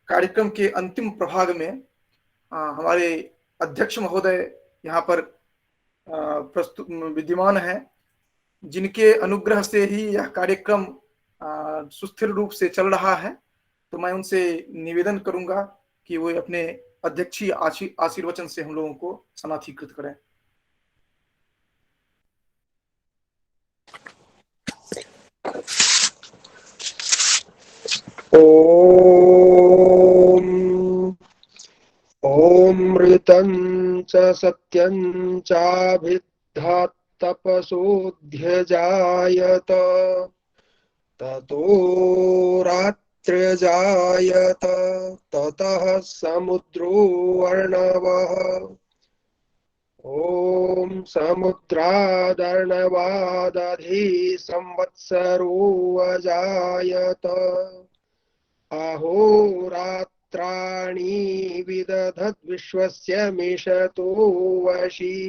कार्यक्रम के अंतिम प्रभाग में हमारे अध्यक्ष महोदय यहाँ पर प्रस्तुत विद्यमान हैं, जिनके अनुग्रह से ही यह कार्यक्रम सुस्थिर रूप से चल रहा है। तो मैं उनसे निवेदन करूंगा कि वो अपने अध्यक्षीय आशीर्वचन से हम लोगों को समाधीकृत करें। ओमृतं च सत्यं चाभिद्धात् तपसोऽध्यजायत ततो रात्र्यजायत ततः समुद्रो अर्णवः। ॐ समुद्रादर्णवादधि संवत्सरो अजायत अहोरात्राणि विदधद्विश्वस्य मिषतो वशी।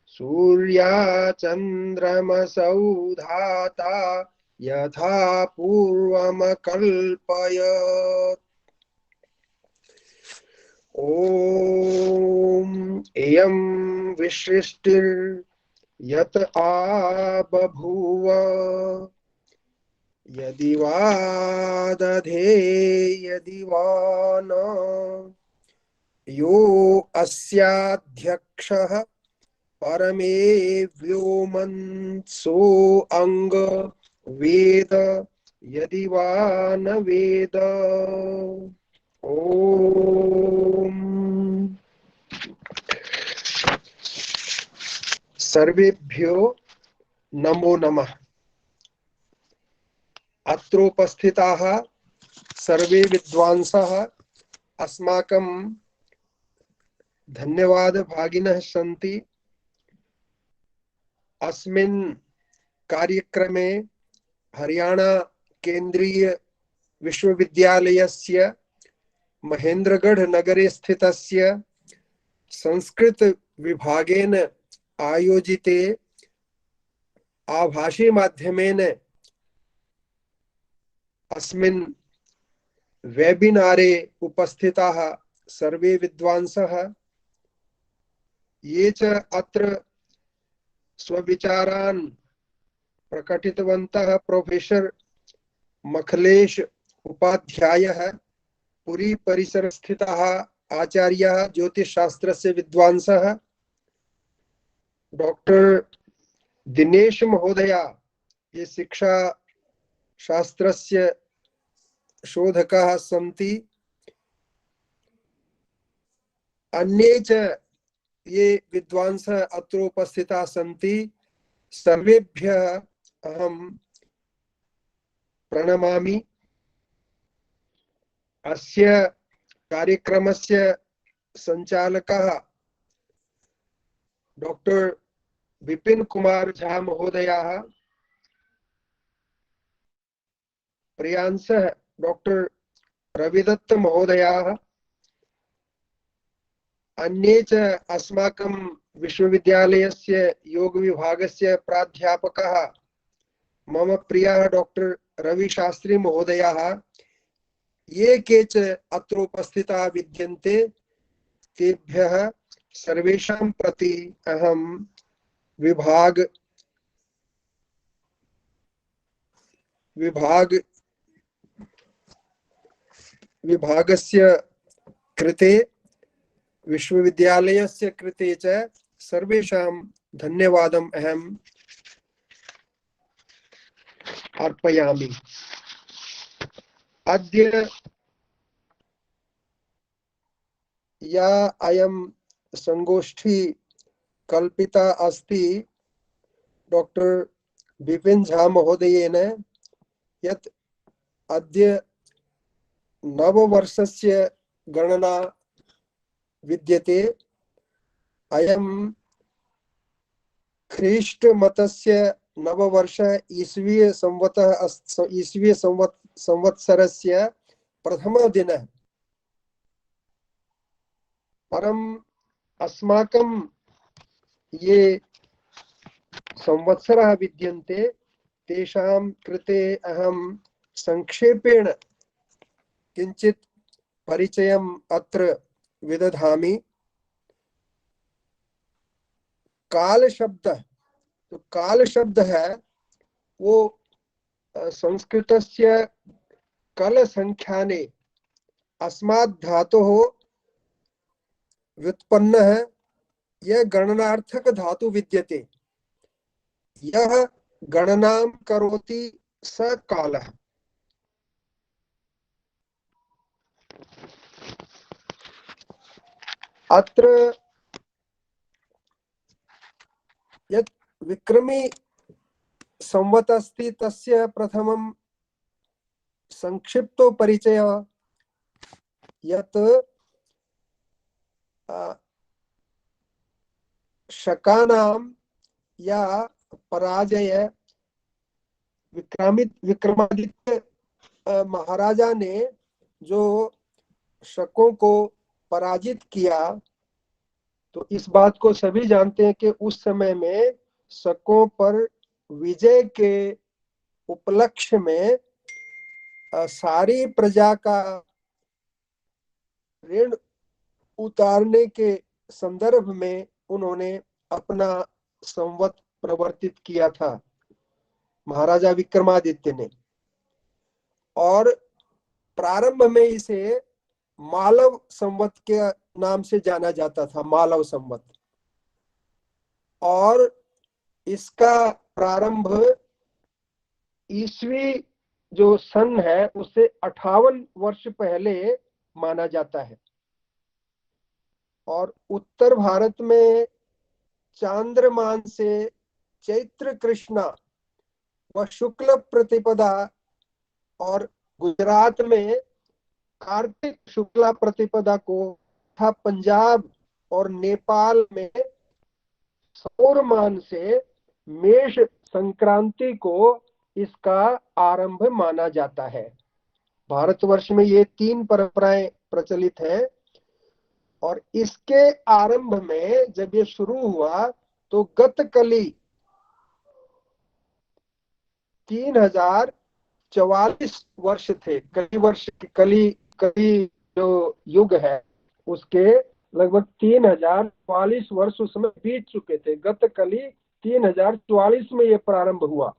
सूर्या चन्द्रमसौ धाता यथा पूर्वमकल्पयत्। ॐ इयं विसृष्टिर्यत आबभूव यदि वा दधे यदि वा न यो अस्याध्यक्षः परमे व्योमन्सो अंग वेद यदि वा न वेद। ओम सर्वेभ्यो नमो नमः। अत्रोपस्थिताः सर्वे विद्वांसः अस्माकं धन्यवाद भागिनः सन्ति। अस्मिन् कार्यक्रमे हरियाणा केंद्रीय विश्वविद्यालयस्य महेंद्रगढ़ नगरे स्थितस्य संस्कृत विभागेन आयोजिते आभाषी माध्यमेन अस्मिन् वेबिनारे उपस्थिताः सर्वे विद्वांसः ये च अत्र स्वविचारान् प्रकटितवन्तः। प्रोफेसर मखलेश उपाध्यायः पुरी परिसर स्थितः आचार्यः ज्योतिषशास्त्रस्य विद्वांसः। डॉक्टर दिनेश महोदया ये शिक्षा शास्त्रस्य शोधकाः सन्ति। अन्ये च ये विद्वांसः अत्र उपस्थिताः सन्ति। सर्वेभ्यः अहं प्रणमामि। अस्य कार्यक्रमस्य संचालकः डॉक्टर विपिन कुमार झा महोदयाः, प्रियांशः डॉक्टर रविदत्त महोदयाः, अन्ये च अस्माकं विश्वविद्यालयस्य योग विभागस्य प्राध्यापकः मम प्रियः डॉक्टर रवि शास्त्री महोदयाः, ये के च अत्र उपस्थिताः विद्यन्ते। तेभ्यः सर्वेषां प्रति अहं विभागस्य कृते विश्वविद्यालयस्य कृते च सर्वेषां धन्यवादम् अहम् अर्पयामि। अद्य या अयं संगोष्ठी कल्पिता अस्ति डॉक्टर विपिन झा महोदयेन यत् अद्य नववर्षस्य गणना विद्यते। अयं ख्रीष्ट मतस्य नववर्ष ईस्वीय संवत्सरस्य प्रथमः दिनः। परम अस्माकं ये संवत्सरः विद्यन्ते तेषां कृते अहं संक्षेपेण किंचित परिचयम् अत्र विदधामि। काल शब्द, तो काल शब्द है वो संस्कृतस्य कल संख्याने अस्मात् धातोः व्युत्पन्न है। यह गणनार्थक धातु विद्यते। यह गणनां करोति स कालः। अत्र यत् विक्रमी संवत् अस्ति तस्य प्रथमं संक्षिप्तो परिचयः यत् शकानां या पराजय विक्रमादित्य महाराजा ने जो शकों को पराजित किया, तो इस बात को सभी जानते हैं कि उस समय में शकों पर विजय के उपलक्ष्य में सारी प्रजा का ऋण उतारने के संदर्भ में उन्होंने अपना संवत प्रवर्तित किया था महाराजा विक्रमादित्य ने। और प्रारंभ में इसे मालव संवत के नाम से जाना जाता था, मालव संवत। और इसका प्रारंभ ईस्वी जो सन है उससे 58 वर्ष पहले माना जाता है। और उत्तर भारत में चांद्रमान से चैत्र कृष्णा व शुक्ल प्रतिपदा, और गुजरात में कार्तिक शुक्ला प्रतिपदा को तथा पंजाब और नेपाल में सौरमान से मेष संक्रांति को इसका आरंभ माना जाता है। भारतवर्ष में ये 3 परंपराएं प्रचलित हैं। और इसके आरंभ में जब ये शुरू हुआ तो गतकली 3044 वर्ष थे। कली जो युग है उसके लगभग 3044 वर्ष उसमें बीत चुके थे। गतकली 3044 में ये प्रारंभ हुआ।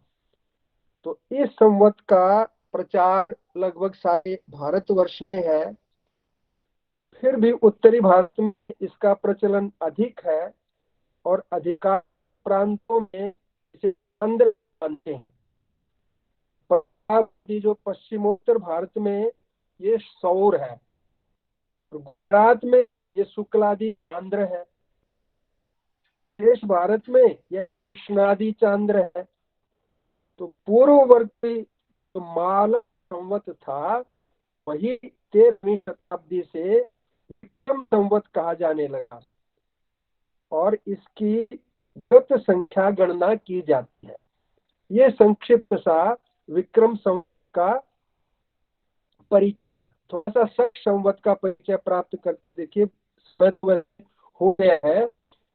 तो इस संवत का प्रचार लगभग सारे भारतवर्ष में है। फिर भी उत्तरी भारत में इसका प्रचलन अधिक है और अधिकांश प्रांतों में इसे चंद्र मानते हैं। जो पश्चिमोत्तर भारत में ये सौर है, गुजरात में ये शुक्लादि चांद्र है, शेष भारत में यह कृष्णादि चांद्र है। तो पूर्ववर्ती जो माल संवत था वही 13वीं शताब्दी से विक्रम संवत कहा जाने लगा और इसकी गत संख्या गणना की जाती है। ये संक्षिप्त सा विक्रम संवत का परिचय। थोड़ा सा शक संवत का परिचय प्राप्त कर देखिए, हो गया है।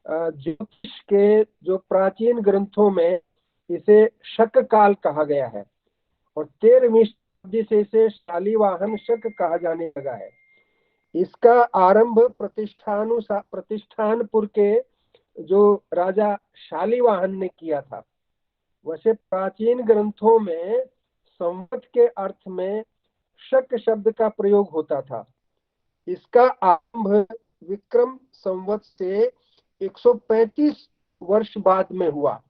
ज्योतिष के जो प्राचीन ग्रंथों में इसे शक काल कहा गया है और 13वीं शताब्दी से इसे शालीवाहन शक कहा जाने लगा है। इसका आरंभ प्रतिष्ठानपुर के जो राजा शालीवाहन ने किया था। वैसे प्राचीन ग्रंथों में संवत के अर्थ में शक शब्द का प्रयोग होता था। इसका आरंभ विक्रम संवत से 135 वर्ष बाद में हुआ।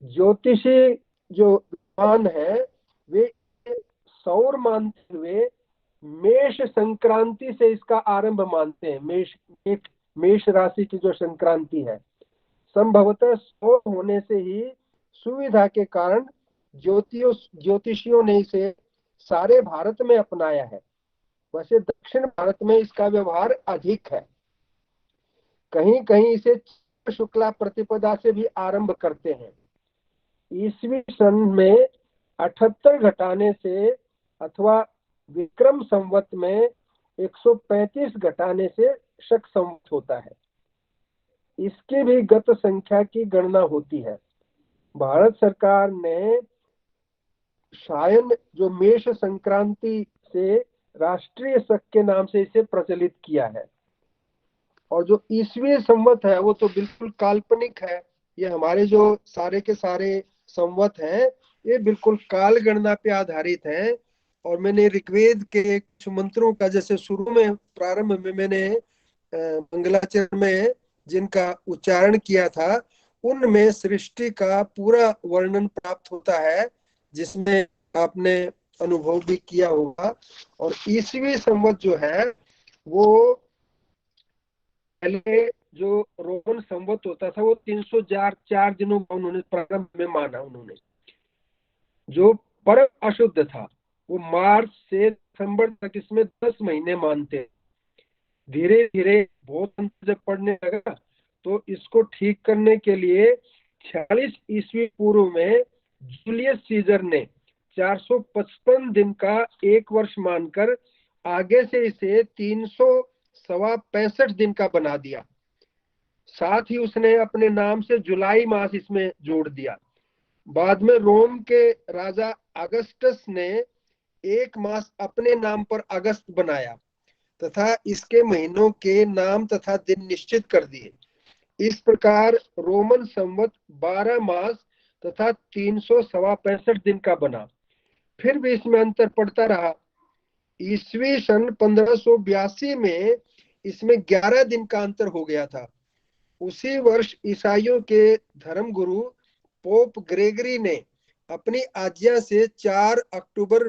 ज्योतिषी जो विद्वान है वे सौर मानते हुए मेष संक्रांति से इसका आरंभ मानते हैं। मेष राशि की जो संक्रांति है, संभवतः सौर होने से ही सुविधा के कारण ज्योतिषियों ने इसे सारे भारत में अपनाया है। वैसे दक्षिण भारत में इसका व्यवहार अधिक है। कहीं कहीं इसे शुक्ला प्रतिपदा से भी आरंभ करते हैं। ईस्वी सन में 78 घटाने से अथवा विक्रम संवत में 135 घटाने से शक संवत होता है। इसकी भी गत संख्या की गणना होती है। भारत सरकार ने शायन जो मेष संक्रांति से राष्ट्रीय शक के नाम से इसे प्रचलित किया है। और जो ईसवी संवत है वो तो बिल्कुल काल्पनिक है। ये हमारे जो सारे के सारे संवत हैं ये बिल्कुल काल गणना पे आधारित हैं। और मैंने ऋग्वेद के कुछ मंत्रों का, जैसे शुरू में प्रारंभ में मैंने मंगलाचरण में जिनका उच्चारण किया था, उनमें सृष्टि का पूरा वर्णन प्राप्त होता है, जिसमें आपने अनुभव भी किया होगा। और ईसवी संवत जो है वो पहले जो रोमन संवत होता था वो 304 दिनों का उन्होंने प्रारंभ में माना। उन्होंने जो परम अशुद्ध था वो मार्च से दिसंबर तक इसमें 10 महीने मानते। धीरे धीरे बहुत अंतर जब पड़ने लगा तो इसको ठीक करने के लिए 46 ईस्वी पूर्व में जूलियस सीजर ने 455 दिन का एक वर्ष मानकर आगे से इसे 365 दिन का बना दिया। साथ ही उसने अपने नाम से जुलाई मास इसमें जोड़ दिया। बाद में रोम के राजा अगस्टस ने एक मास अपने नाम पर अगस्त बनाया तथा इसके महीनों के नाम तथा दिन निश्चित कर दिए। इस प्रकार रोमन संवत 12 मास तथा 365 दिन का बना। फिर भी इसमें अंतर पड़ता रहा। ईस्वी सन 1582 में इसमें 11 दिन का अंतर हो गया था। उसी वर्ष ईसाइयों के धर्मगुरु पोप ग्रेगरी ने अपनी आज्ञा से 4 अक्टूबर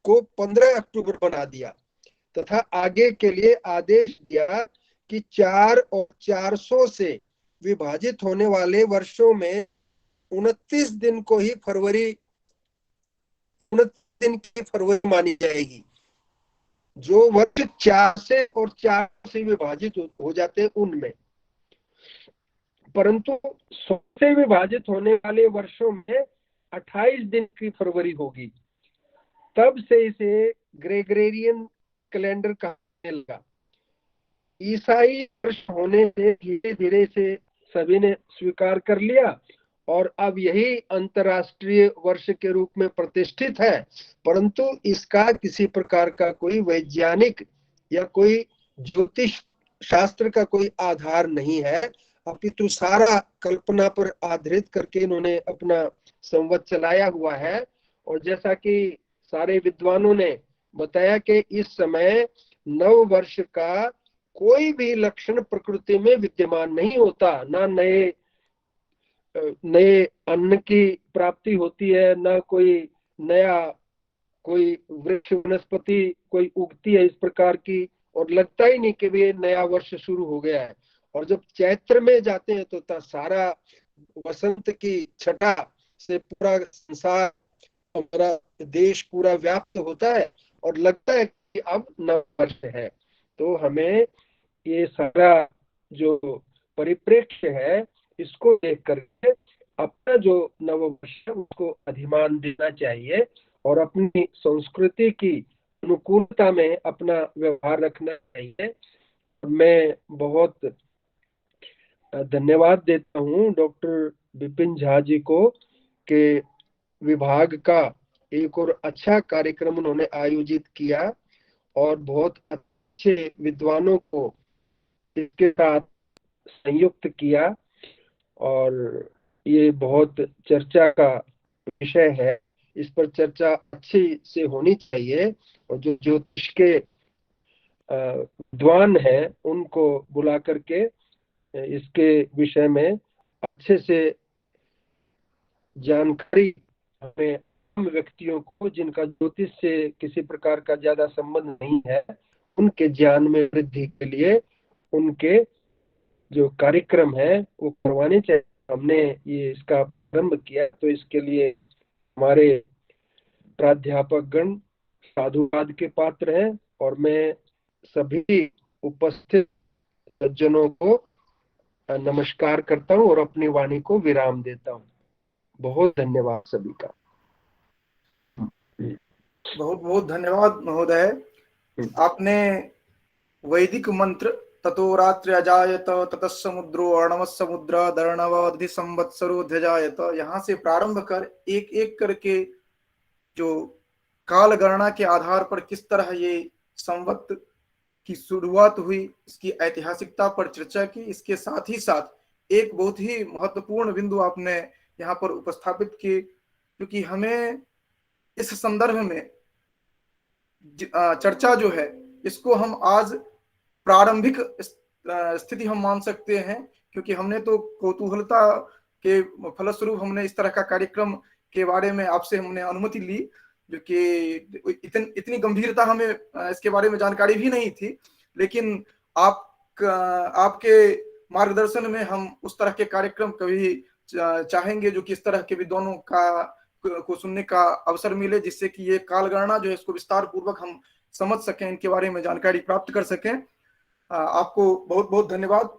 को 15 अक्टूबर बना दिया तथा आगे के लिए आदेश दिया कि 4 और 400 से विभाजित होने वाले वर्षों में 29 दिन को ही फरवरी 29 दिन की फरवरी मानी जाएगी। जो वर्ष 4 से और 4 से विभाजित हो जाते हैं उनमें, परंतु 100 से विभाजित होने वाले वर्षों में 28 दिन की फरवरी होगी। तब से इसे ग्रेगोरियन कैलेंडर कहने लगा। ईसाई वर्ष होने से धीरे धीरे से सभी ने स्वीकार कर लिया और अब यही अंतरराष्ट्रीय वर्ष के रूप में प्रतिष्ठित है। परंतु इसका किसी प्रकार का कोई वैज्ञानिक या कोई ज्योतिष शास्त्र का कोई आधार नहीं है, अपितु सारा कल्पना पर आधारित करके इन्होंने अपना संवत चलाया हुआ है। और जैसा कि सारे विद्वानों ने बताया कि इस समय नव वर्ष का कोई भी लक्षण प्रकृति में विद्यमान नहीं होता। ना नए अन्न की प्राप्ति होती है, ना कोई नया कोई वृक्ष वनस्पति कोई उगती है इस प्रकार की, और लगता ही नहीं कि भी नया वर्ष शुरू हो गया है। और जब चैत्र में जाते हैं तो सारा वसंत की छटा से पूरा संसार, हमारा देश पूरा व्याप्त होता है और लगता है कि अब नव वर्ष है। तो हमें ये सारा जो परिप्रेक्ष्य है इसको देख करके अपना जो नववर्ष है उसको अधिमान देना चाहिए और अपनी संस्कृति की अनुकूलता में अपना व्यवहार रखना चाहिए। मैं बहुत धन्यवाद देता हूँ डॉक्टर विपिन झा जी को कि विभाग का एक और अच्छा कार्यक्रम उन्होंने आयोजित किया और बहुत अच्छे विद्वानों को इसके साथ संयुक्त किया। और ये बहुत चर्चा का विषय है, इस पर चर्चा अच्छी से होनी चाहिए। और जो ज्योतिष के विद्वान हैं उनको बुला करके इसके विषय में अच्छे से जानकारी हमें आम व्यक्तियों को, जिनका ज्योतिष से किसी प्रकार का ज्यादा संबंध नहीं है, उनके ज्ञान में वृद्धि के लिए उनके जो कार्यक्रम है वो करवाने चाहिए। हमने ये इसका प्रारंभ किया तो इसके लिए हमारे प्राध्यापक गण साधुवाद के पात्र हैं और मैं सभी उपस्थित सज्जनों को नमस्कार करता हूँ और अपनी वाणी को विराम देता हूँ। बहुत धन्यवाद सभी का। बहुत बहुत धन्यवाद महोदय। आपने वैदिक मंत्र ततो रात्रि अजायत ततः समुद्रो अर्णव समुद्र दर्णवधि संवत्सरो ध्यजायत, यहाँ से प्रारंभ कर एक एक करके जो काल गणना के आधार पर किस तरह ये संवत की शुरुआत हुई, इसकी ऐतिहासिकता पर चर्चा की। इसके साथ ही साथ एक बहुत ही महत्वपूर्ण बिंदु आपने यहाँ पर उपस्थापित की, क्योंकि हमें इस संदर्भ में चर्चा जो है इसको हम आज प्रारंभिक स्थिति हम मान सकते हैं, क्योंकि हमने तो कौतूहलता के फलस्वरूप हमने इस तरह का कार्यक्रम के बारे में आपसे हमने अनुमति ली, जो कि इतनी गंभीरता हमें इसके बारे में जानकारी भी नहीं थी। लेकिन आपके मार्गदर्शन में हम उस तरह के कार्यक्रम कभी चाहेंगे जो कि इस तरह के विद्वानों को सुनने का अवसर मिले, जिससे कि ये कालगणना जो है इसको विस्तार पूर्वक हम समझ सकें, इनके बारे में जानकारी प्राप्त कर सकें। आपको बहुत बहुत धन्यवाद।